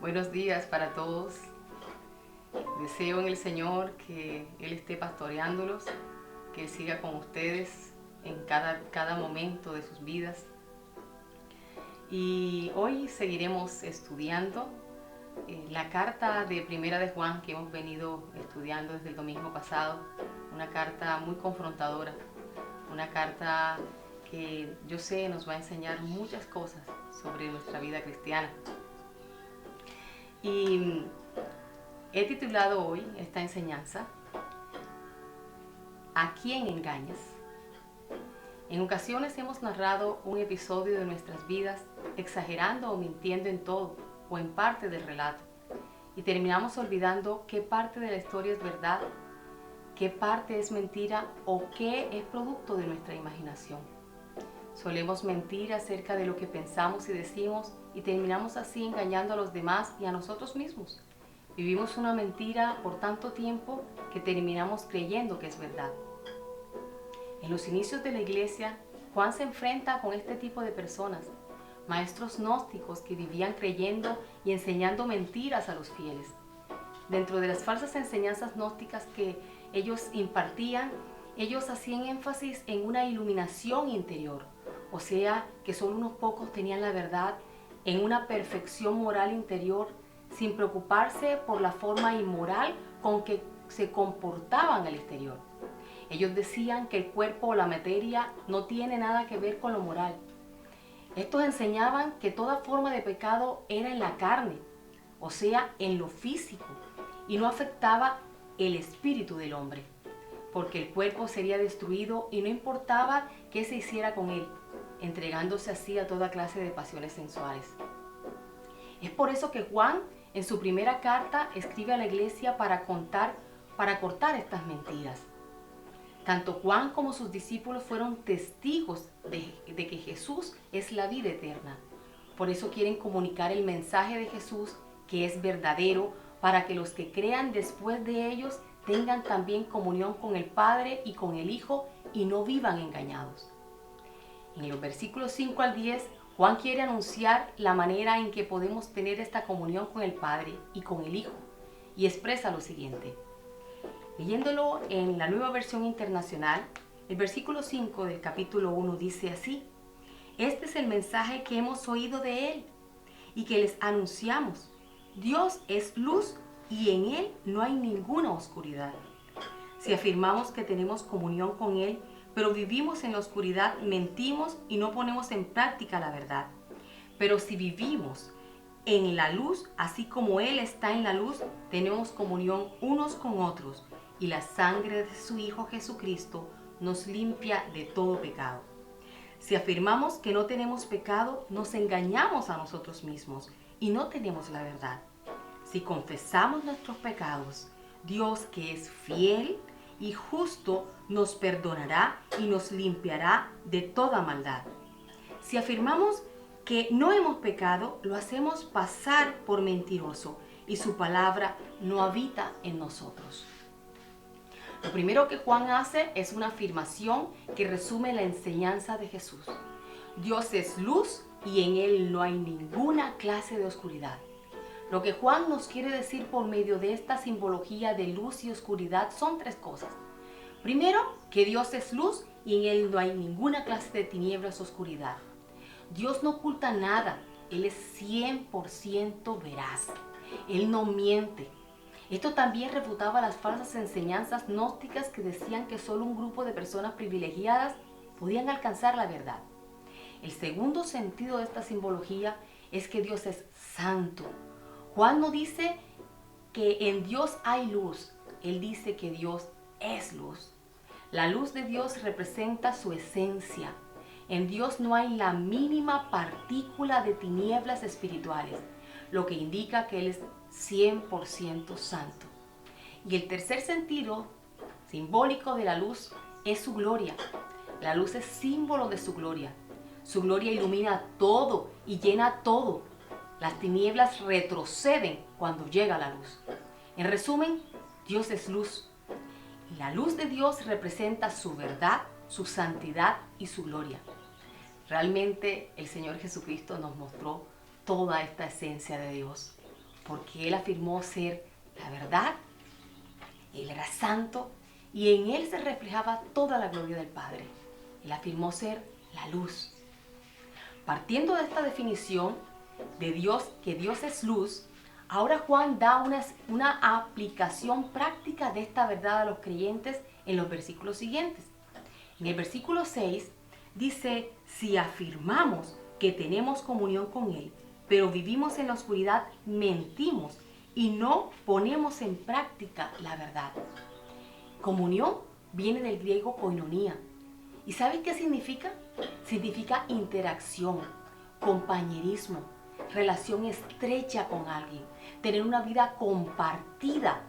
Buenos días para todos. Deseo en el Señor que Él esté pastoreándolos, que Él siga con ustedes en cada momento de sus vidas. Y hoy seguiremos estudiando la carta de Primera de Juan que hemos venido estudiando desde el domingo pasado. Una carta muy confrontadora, una carta que yo sé nos va a enseñar muchas cosas sobre nuestra vida cristiana. Y he titulado hoy esta enseñanza ¿A quién engañas? En ocasiones hemos narrado un episodio de nuestras vidas exagerando o mintiendo en todo o en parte del relato y terminamos olvidando qué parte de la historia es verdad, qué parte es mentira o qué es producto de nuestra imaginación. Solemos mentir acerca de lo que pensamos y decimos y terminamos así engañando a los demás y a nosotros mismos. Vivimos una mentira por tanto tiempo que terminamos creyendo que es verdad. En los inicios de la iglesia, Juan se enfrenta con este tipo de personas, maestros gnósticos que vivían creyendo y enseñando mentiras a los fieles. Dentro de las falsas enseñanzas gnósticas que ellos impartían, ellos hacían énfasis en una iluminación interior, o sea, que solo unos pocos tenían la verdad, en una perfección moral interior, sin preocuparse por la forma inmoral con que se comportaban al exterior. Ellos decían que el cuerpo o la materia no tiene nada que ver con lo moral. Estos enseñaban que toda forma de pecado era en la carne, o sea, en lo físico, y no afectaba el espíritu del hombre, porque el cuerpo sería destruido y no importaba qué se hiciera con él, entregándose así a toda clase de pasiones sensuales. Es por eso que Juan, en su primera carta, escribe a la iglesia para cortar estas mentiras. Tanto Juan como sus discípulos fueron testigos de que Jesús es la vida eterna. Por eso quieren comunicar el mensaje de Jesús, que es verdadero, para que los que crean después de ellos tengan también comunión con el Padre y con el Hijo y no vivan engañados. En los versículos 5 al 10, Juan quiere anunciar la manera en que podemos tener esta comunión con el Padre y con el Hijo, y expresa lo siguiente. Leyéndolo en la Nueva Versión Internacional, el versículo 5 del capítulo 1 dice así: Este es el mensaje que hemos oído de Él y que les anunciamos. Dios es luz y en Él no hay ninguna oscuridad. Si afirmamos que tenemos comunión con Él, pero vivimos en la oscuridad, mentimos y no ponemos en práctica la verdad. Pero si vivimos en la luz, así como Él está en la luz, tenemos comunión unos con otros, y la sangre de su Hijo Jesucristo nos limpia de todo pecado. Si afirmamos que no tenemos pecado, nos engañamos a nosotros mismos y no tenemos la verdad. Si confesamos nuestros pecados, Dios, que es fiel y justo, nos perdonará y nos limpiará de toda maldad. Si afirmamos que no hemos pecado, lo hacemos pasar por mentiroso y su palabra no habita en nosotros. Lo primero que Juan hace es una afirmación que resume la enseñanza de Jesús. Dios es luz y en Él no hay ninguna clase de oscuridad. Lo que Juan nos quiere decir por medio de esta simbología de luz y oscuridad son tres cosas. Primero, que Dios es luz y en Él no hay ninguna clase de tinieblas o oscuridad. Dios no oculta nada, Él es 100% veraz. Él no miente. Esto también refutaba las falsas enseñanzas gnósticas que decían que solo un grupo de personas privilegiadas podían alcanzar la verdad. El segundo sentido de esta simbología es que Dios es santo. Juan no dice que en Dios hay luz, él dice que Dios es luz. La luz de Dios representa su esencia. En Dios no hay la mínima partícula de tinieblas espirituales, lo que indica que Él es 100% santo. Y el tercer sentido simbólico de la luz es su gloria. La luz es símbolo de su gloria. Su gloria ilumina todo y llena todo. Las tinieblas retroceden cuando llega la luz. En resumen, Dios es luz. Y la luz de Dios representa su verdad, su santidad y su gloria. Realmente el Señor Jesucristo nos mostró toda esta esencia de Dios. porque Él afirmó ser la verdad, Él era santo y en Él se reflejaba toda la gloria del Padre. Él afirmó ser la luz. Partiendo de esta definición de Dios, que Dios es luz, ahora Juan da una aplicación práctica de esta verdad a los creyentes en los versículos siguientes. En el versículo 6 dice, si afirmamos que tenemos comunión con Él, pero vivimos en la oscuridad, mentimos y no ponemos en práctica la verdad. Comunión viene del griego koinonía. ¿Y sabes qué significa? Significa interacción, compañerismo, relación estrecha con alguien, tener una vida compartida,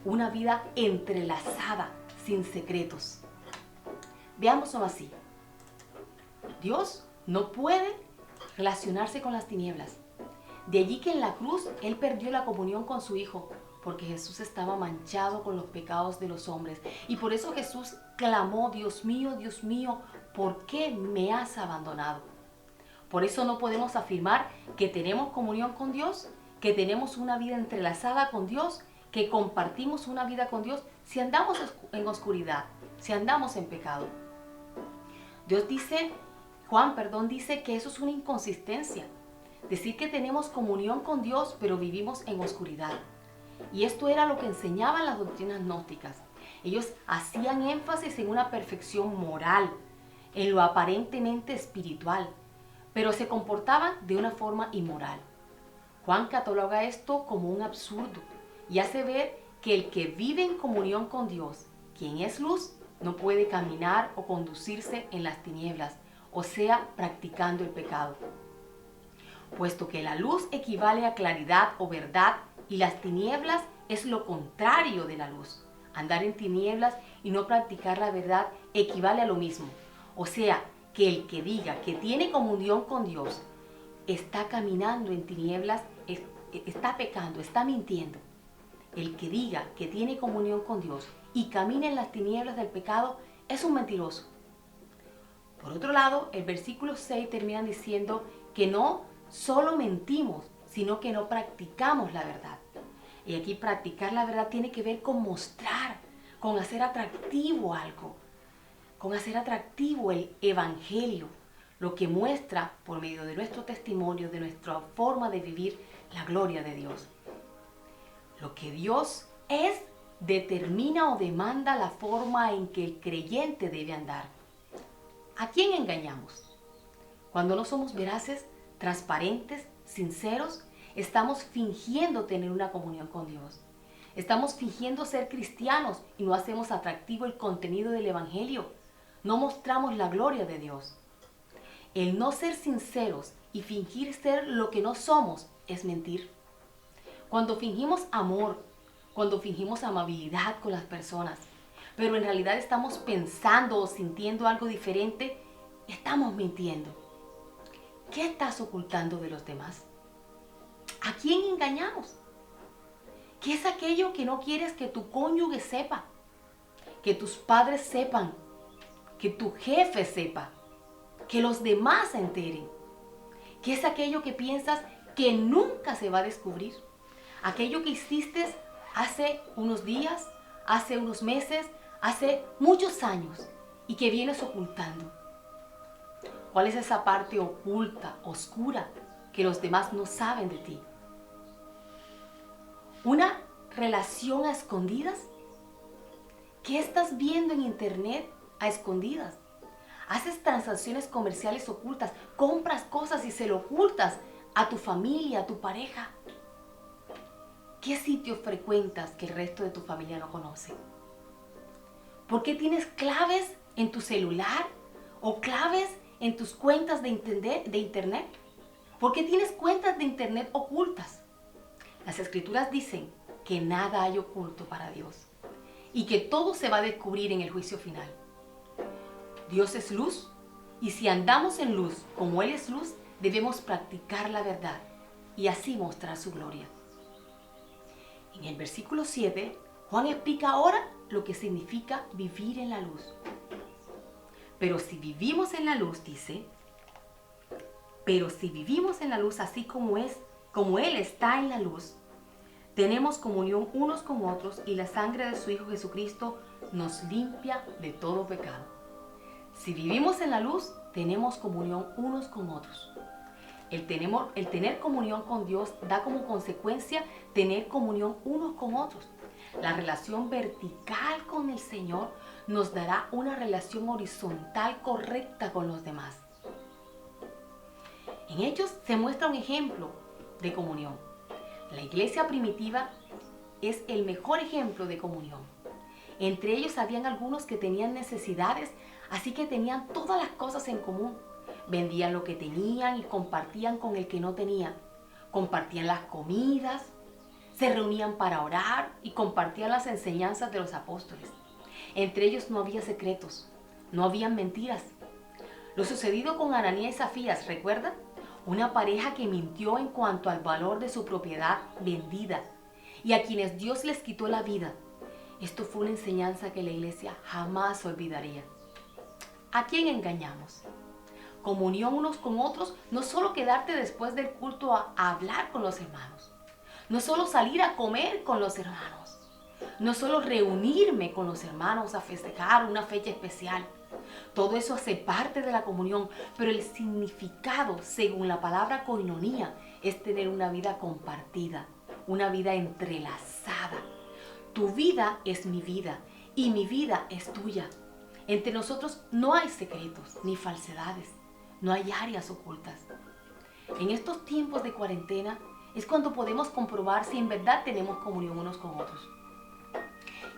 una vida entrelazada, sin secretos. Veámoslo así. Dios no puede relacionarse con las tinieblas. De allí que en la cruz Él perdió la comunión con su Hijo, porque Jesús estaba manchado con los pecados de los hombres. Y por eso Jesús clamó, Dios mío, ¿por qué me has abandonado? Por eso no podemos afirmar que tenemos comunión con Dios, que tenemos una vida entrelazada con Dios, que compartimos una vida con Dios, si andamos en oscuridad, si andamos en pecado. Juan dice que eso es una inconsistencia. Decir que tenemos comunión con Dios, pero vivimos en oscuridad. Y esto era lo que enseñaban las doctrinas gnósticas. Ellos hacían énfasis en una perfección moral, en lo aparentemente espiritual, pero se comportaban de una forma inmoral. Juan cataloga esto como un absurdo y hace ver que el que vive en comunión con Dios, quien es luz, no puede caminar o conducirse en las tinieblas, o sea, practicando el pecado. Puesto que la luz equivale a claridad o verdad y las tinieblas es lo contrario de la luz. Andar en tinieblas y no practicar la verdad equivale a lo mismo. O sea, que el que diga que tiene comunión con Dios está caminando en tinieblas, está pecando, está mintiendo. El que diga que tiene comunión con Dios y camina en las tinieblas del pecado es un mentiroso. Por otro lado, el versículo 6 termina diciendo que no solo mentimos, sino que no practicamos la verdad. Y aquí practicar la verdad tiene que ver con mostrar, con hacer atractivo algo, con hacer atractivo el evangelio, lo que muestra por medio de nuestro testimonio, de nuestra forma de vivir, la gloria de Dios. Lo que Dios es, determina o demanda la forma en que el creyente debe andar. ¿A quién engañamos? Cuando no somos veraces, transparentes, sinceros, estamos fingiendo tener una comunión con Dios. Estamos fingiendo ser cristianos y no hacemos atractivo el contenido del evangelio. No mostramos la gloria de Dios. El no ser sinceros y fingir ser lo que no somos es mentir. Cuando fingimos amor, cuando fingimos amabilidad con las personas, pero en realidad estamos pensando o sintiendo algo diferente, estamos mintiendo. ¿Qué estás ocultando de los demás? ¿A quién engañamos? ¿Qué es aquello que no quieres que tu cónyuge sepa? Que tus padres sepan, que tu jefe sepa, que los demás se enteren. ¿Qué es aquello que piensas que nunca se va a descubrir? Aquello que hiciste hace unos días, hace unos meses, hace muchos años y que vienes ocultando. ¿Cuál es esa parte oculta, oscura, que los demás no saben de ti? ¿Una relación a escondidas? ¿Qué estás viendo en internet a escondidas? Haces transacciones comerciales ocultas, compras cosas y se lo ocultas a tu familia, a tu pareja. ¿Qué sitios frecuentas que el resto de tu familia no conoce? ¿Por qué tienes claves en tu celular o claves en tus cuentas de internet? ¿Por qué tienes cuentas de internet ocultas? Las Escrituras dicen que nada hay oculto para Dios y que todo se va a descubrir en el juicio final. Dios es luz y si andamos en luz como Él es luz, debemos practicar la verdad y así mostrar su gloria. En el versículo 7, Juan explica ahora lo que significa vivir en la luz. Pero si vivimos en la luz, dice, pero si vivimos en la luz así como Él está en la luz, tenemos comunión unos con otros y la sangre de su Hijo Jesucristo nos limpia de todo pecado. Si vivimos en la luz, tenemos comunión unos con otros. El tener comunión con Dios da como consecuencia tener comunión unos con otros. La relación vertical con el Señor nos dará una relación horizontal correcta con los demás. En Hechos se muestra un ejemplo de comunión. La iglesia primitiva es el mejor ejemplo de comunión. Entre ellos habían algunos que tenían necesidades, así que tenían todas las cosas en común. Vendían lo que tenían y compartían con el que no tenía. Compartían las comidas, se reunían para orar y compartían las enseñanzas de los apóstoles. Entre ellos no había secretos, no habían mentiras. Lo sucedido con Ananías y Zafías, ¿recuerdan? Una pareja que mintió en cuanto al valor de su propiedad vendida y a quienes Dios les quitó la vida. Esto fue una enseñanza que la iglesia jamás olvidaría. ¿A quién engañamos? Comunión unos con otros, no solo quedarte después del culto a hablar con los hermanos, no solo salir a comer con los hermanos, no solo reunirme con los hermanos a festejar una fecha especial. Todo eso hace parte de la comunión, pero el significado, según la palabra koinonía, es tener una vida compartida, una vida entrelazada. Tu vida es mi vida y mi vida es tuya. Entre nosotros no hay secretos ni falsedades, no hay áreas ocultas. En estos tiempos de cuarentena es cuando podemos comprobar si en verdad tenemos comunión unos con otros.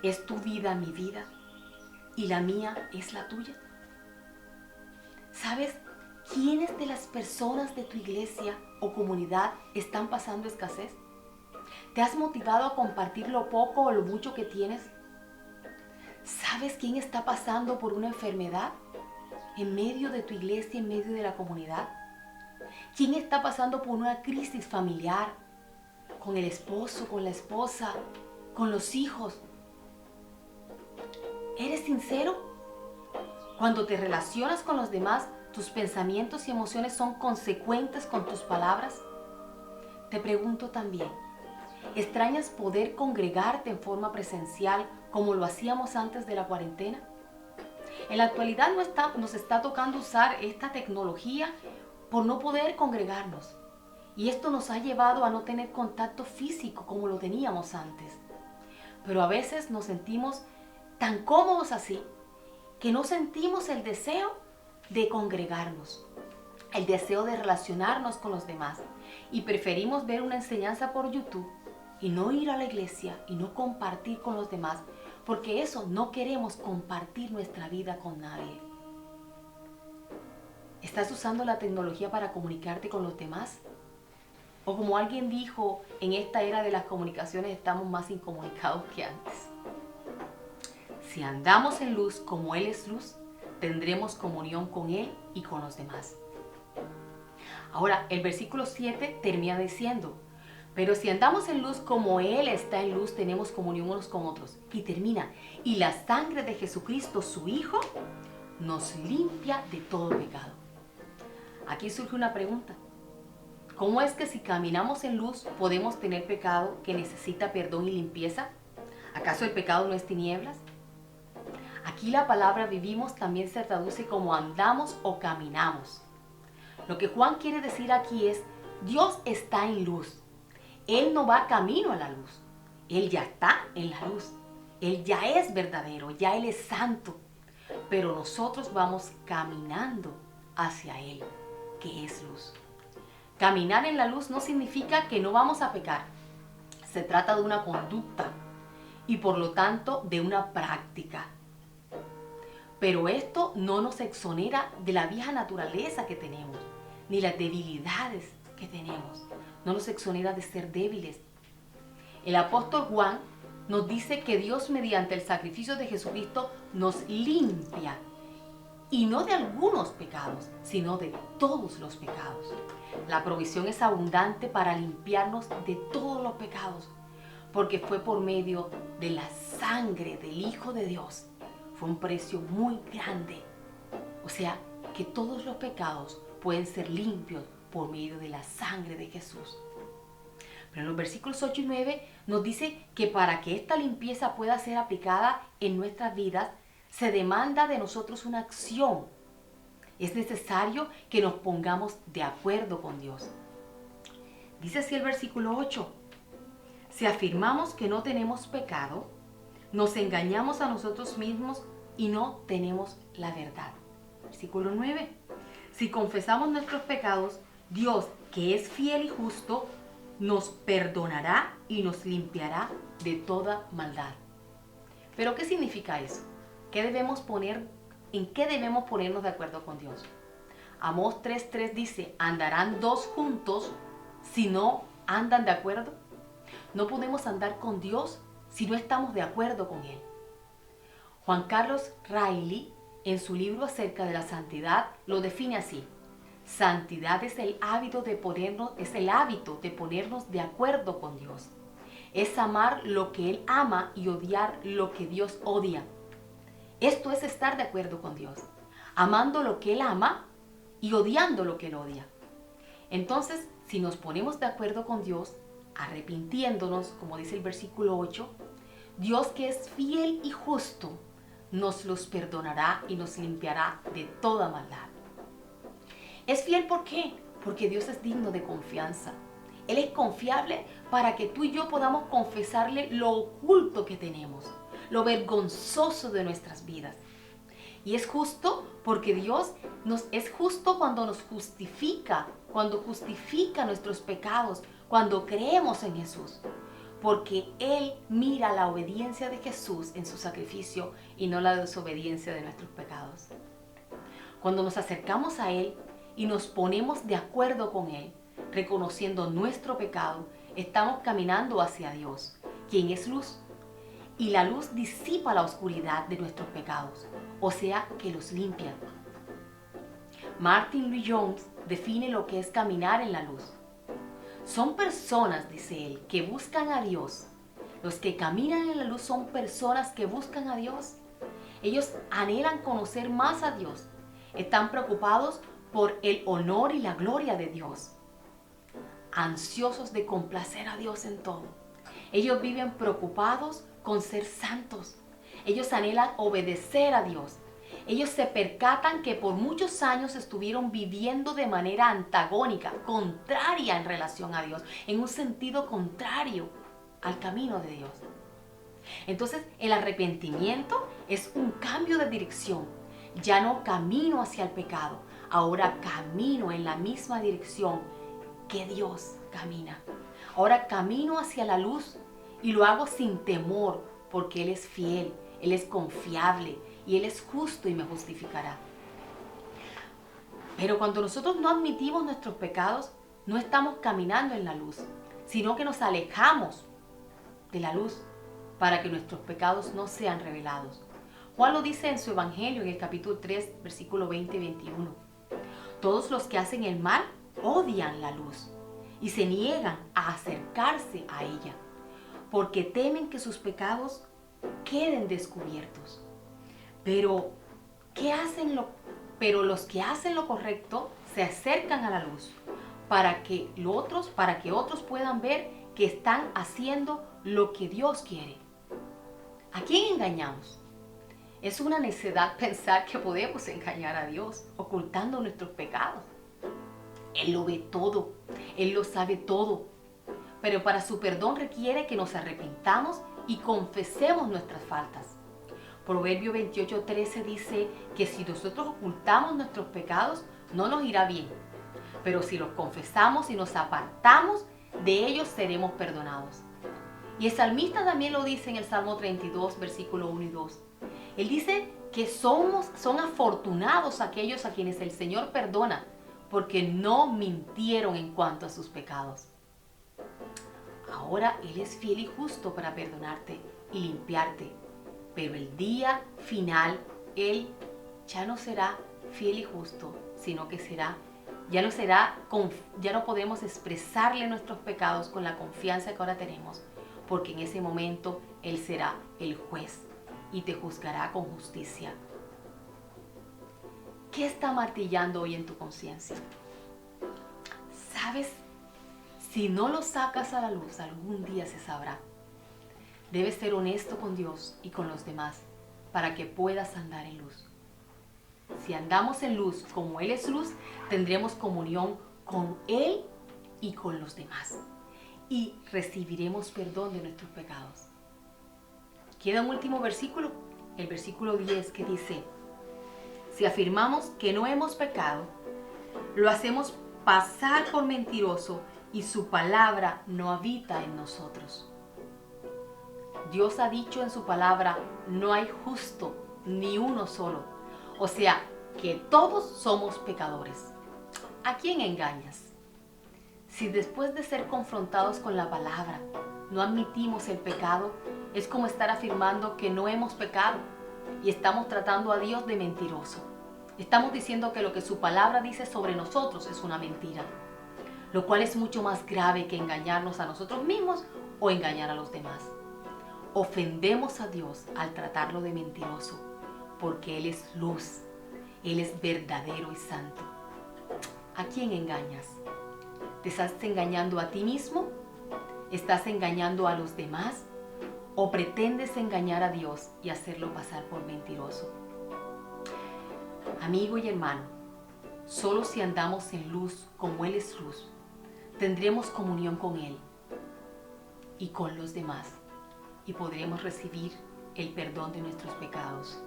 ¿Es tu vida mi vida y la mía es la tuya? ¿Sabes quiénes de las personas de tu iglesia o comunidad están pasando escasez? ¿Te has motivado a compartir lo poco o lo mucho que tienes? ¿Sabes quién está pasando por una enfermedad en medio de tu iglesia, en medio de la comunidad? ¿Quién está pasando por una crisis familiar con el esposo, con la esposa, con los hijos? ¿Eres sincero? Cuando te relacionas con los demás, tus pensamientos y emociones son consecuentes con tus palabras. Te pregunto también, ¿extrañas poder congregarte en forma presencial como lo hacíamos antes de la cuarentena? En la actualidad nos está tocando usar esta tecnología por no poder congregarnos. Y esto nos ha llevado a no tener contacto físico como lo teníamos antes. Pero a veces nos sentimos tan cómodos así que no sentimos el deseo de congregarnos, el deseo de relacionarnos con los demás. Y preferimos ver una enseñanza por YouTube y no ir a la iglesia y no compartir con los demás, porque eso no queremos compartir nuestra vida con nadie. ¿Estás usando la tecnología para comunicarte con los demás? O como alguien dijo, en esta era de las comunicaciones estamos más incomunicados que antes. Si andamos en luz como Él es luz, tendremos comunión con Él y con los demás. Ahora, el versículo 7 termina diciendo, pero si andamos en luz como Él está en luz, tenemos comunión unos con otros. Y termina, y la sangre de Jesucristo, su Hijo, nos limpia de todo pecado. Aquí surge una pregunta. ¿Cómo es que si caminamos en luz podemos tener pecado que necesita perdón y limpieza? ¿Acaso el pecado no es tinieblas? Aquí la palabra vivimos también se traduce como andamos o caminamos. Lo que Juan quiere decir aquí es, Dios está en luz. Él no va camino a la luz. Él ya está en la luz. Él ya es verdadero, ya Él es santo. Pero nosotros vamos caminando hacia Él, que es luz. Caminar en la luz no significa que no vamos a pecar. Se trata de una conducta y por lo tanto de una práctica. Pero esto no nos exonera de la vieja naturaleza que tenemos, ni las debilidades que tenemos. No nos exonera de ser débiles. El apóstol Juan nos dice que Dios mediante el sacrificio de Jesucristo nos limpia. Y no de algunos pecados, sino de todos los pecados. La provisión es abundante para limpiarnos de todos los pecados, porque fue por medio de la sangre del Hijo de Dios. Fue un precio muy grande. O sea, que todos los pecados pueden ser limpios por medio de la sangre de Jesús. Pero en los versículos 8 y 9 nos dice que para que esta limpieza pueda ser aplicada en nuestras vidas, se demanda de nosotros una acción. Es necesario que nos pongamos de acuerdo con Dios. Dice así el versículo 8. Si afirmamos que no tenemos pecado, nos engañamos a nosotros mismos y no tenemos la verdad. Versículo 9. Si confesamos nuestros pecados, Dios, que es fiel y justo, nos perdonará y nos limpiará de toda maldad. ¿Pero qué significa eso? ¿En qué debemos ponernos de acuerdo con Dios? Amós 3:3 dice, ¿andarán dos juntos si no andan de acuerdo? No podemos andar con Dios si no estamos de acuerdo con Él. Juan Carlos Reilly, en su libro acerca de la santidad, lo define así. Santidad es el hábito de ponernos de acuerdo con Dios. Es amar lo que Él ama y odiar lo que Dios odia. Esto es estar de acuerdo con Dios, amando lo que Él ama y odiando lo que Él odia. Entonces, si nos ponemos de acuerdo con Dios, arrepintiéndonos, como dice el versículo 8, Dios, que es fiel y justo, nos los perdonará y nos limpiará de toda maldad. ¿Es fiel por qué? Porque Dios es digno de confianza. Él es confiable para que tú y yo podamos confesarle lo oculto que tenemos, lo vergonzoso de nuestras vidas. Y es justo porque Dios es justo cuando nos justifica, cuando justifica nuestros pecados, cuando creemos en Jesús. Porque Él mira la obediencia de Jesús en su sacrificio y no la desobediencia de nuestros pecados. Cuando nos acercamos a Él y nos ponemos de acuerdo con Él, reconociendo nuestro pecado, estamos caminando hacia Dios, quien es luz. Y la luz disipa la oscuridad de nuestros pecados, o sea, que los limpia. Martin Lloyd-Jones define lo que es caminar en la luz. Son personas, dice él, que buscan a Dios. Los que caminan en la luz son personas que buscan a Dios. Ellos anhelan conocer más a Dios. Están preocupados por el honor y la gloria de Dios. Ansiosos de complacer a Dios en todo. Ellos viven preocupados con ser santos. Ellos anhelan obedecer a Dios. Ellos se percatan que por muchos años estuvieron viviendo de manera antagónica, contraria en relación a Dios, en un sentido contrario al camino de Dios. Entonces, el arrepentimiento es un cambio de dirección. Ya no camino hacia el pecado, ahora camino en la misma dirección que Dios camina. Ahora camino hacia la luz y lo hago sin temor, porque Él es fiel, Él es confiable y Él es justo y me justificará. Pero cuando nosotros no admitimos nuestros pecados, no estamos caminando en la luz, sino que nos alejamos de la luz para que nuestros pecados no sean revelados. Juan lo dice en su Evangelio en el capítulo 3, versículo 20 y 21. Todos los que hacen el mal odian la luz y se niegan a acercarse a ella, porque temen que sus pecados queden descubiertos. Pero los que hacen lo correcto se acercan a la luz para que otros puedan ver que están haciendo lo que Dios quiere. ¿A quién engañamos? Es una necedad pensar que podemos engañar a Dios ocultando nuestros pecados. Él lo ve todo, Él lo sabe todo. Pero para su perdón requiere que nos arrepintamos y confesemos nuestras faltas. Proverbio 28:13 dice que si nosotros ocultamos nuestros pecados, no nos irá bien. Pero si los confesamos y nos apartamos de ellos, seremos perdonados. Y el salmista también lo dice en el Salmo 32, versículo 1 y 2. Él dice que son afortunados aquellos a quienes el Señor perdona, porque no mintieron en cuanto a sus pecados. Ahora Él es fiel y justo para perdonarte y limpiarte. Pero el día final, Él ya no será fiel y justo, sino que ya no podemos expresarle nuestros pecados con la confianza que ahora tenemos, porque en ese momento Él será el juez y te juzgará con justicia. ¿Qué está martillando hoy en tu conciencia? ¿Sabes Si no lo sacas a la luz, algún día se sabrá. Debes ser honesto con Dios y con los demás para que puedas andar en luz. Si andamos en luz como Él es luz, tendremos comunión con Él y con los demás. Y recibiremos perdón de nuestros pecados. Queda un último versículo, el versículo 10, que dice: si afirmamos que no hemos pecado, lo hacemos pasar por mentiroso y su palabra no habita en nosotros. Dios ha dicho en su palabra: no hay justo ni uno solo. O sea, que todos somos pecadores. ¿A quién engañas? Si después de ser confrontados con la palabra no admitimos el pecado, es como estar afirmando que no hemos pecado y estamos tratando a Dios de mentiroso. Estamos diciendo que lo que su palabra dice sobre nosotros es una mentira, lo cual es mucho más grave que engañarnos a nosotros mismos o engañar a los demás. Ofendemos a Dios al tratarlo de mentiroso, porque Él es luz, Él es verdadero y santo. ¿A quién engañas? ¿Te estás engañando a ti mismo? ¿Estás engañando a los demás? ¿O pretendes engañar a Dios y hacerlo pasar por mentiroso? Amigo y hermano, solo si andamos en luz como Él es luz, tendremos comunión con Él y con los demás y podremos recibir el perdón de nuestros pecados.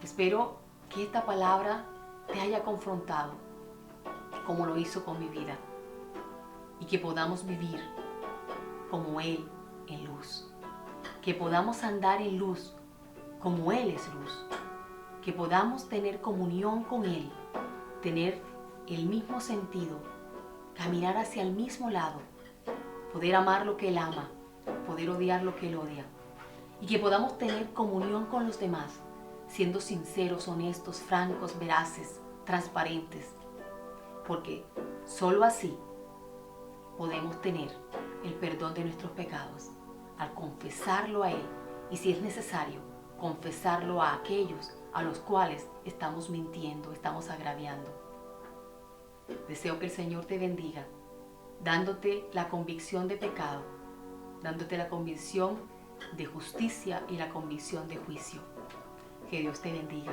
Espero que esta palabra te haya confrontado como lo hizo con mi vida y que podamos vivir como Él en luz, que podamos andar en luz como Él es luz, que podamos tener comunión con Él, tener el mismo sentido, caminar hacia el mismo lado, poder amar lo que Él ama, poder odiar lo que Él odia, y que podamos tener comunión con los demás, siendo sinceros, honestos, francos, veraces, transparentes, porque solo así podemos tener el perdón de nuestros pecados al confesarlo a Él y, si es necesario, confesarlo a aquellos a los cuales estamos mintiendo, estamos agraviando. Deseo que el Señor te bendiga, dándote la convicción de pecado, dándote la convicción de justicia y la convicción de juicio. Que Dios te bendiga.